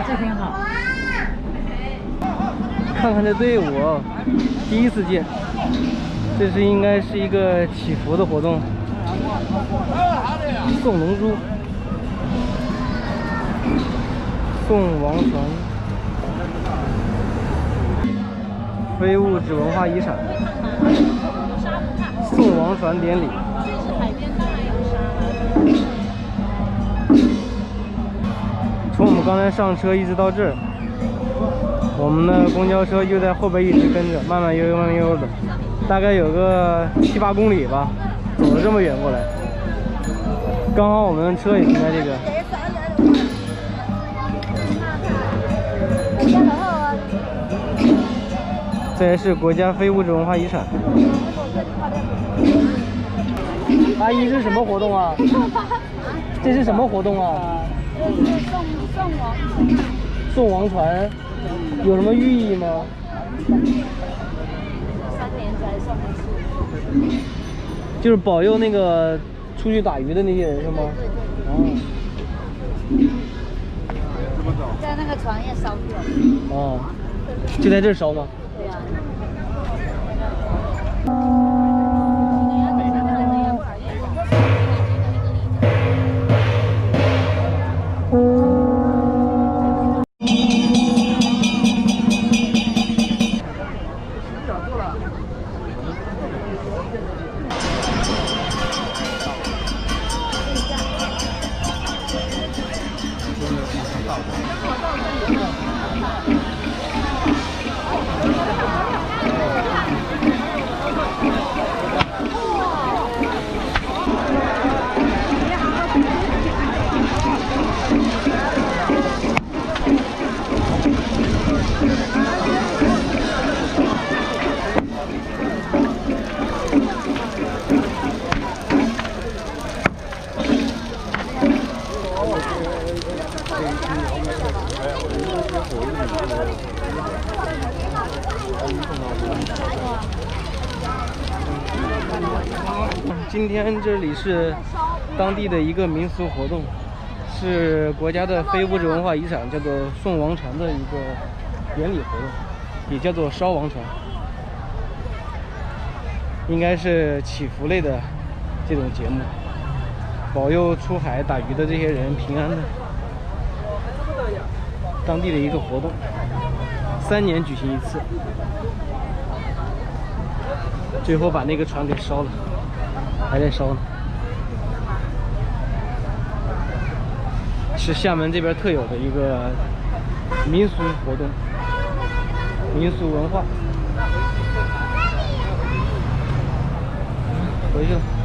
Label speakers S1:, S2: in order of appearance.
S1: 这挺好。
S2: 看看这队伍啊，第一次见，这是应该是一个祈福的活动，送龙珠，送王船，非物质文化遗产，送王船典礼。
S1: 这是海边，当然有沙了。
S2: 从我们刚才上车一直到这儿，我们的公交车就在后边一直跟着，慢慢悠悠慢慢悠悠的，大概有个7、8公里吧，走了这么远过来。刚好我们的车也停在这个。这也是国家非物质文化遗产。阿姨，是什么活动啊？这是什么活动啊？送王船，有什么寓意吗？3
S1: 年才送一次。
S2: 就是保佑那个出去打鱼的那些人是吗？
S1: 对。在那个船也烧掉。
S2: 哦，就在这儿烧吗？
S1: 对呀。
S2: 今天这里是当地的一个民俗活动，是国家的非物质文化遗产，叫做送王船的一个典礼活动，也叫做烧王船，应该是祈福类的这种节目，保佑出海打鱼的这些人平安的。当地的一个活动，3年举行一次，最后把那个船给烧了，还在烧呢。是厦门这边特有的一个民俗活动，民俗文化。回去了。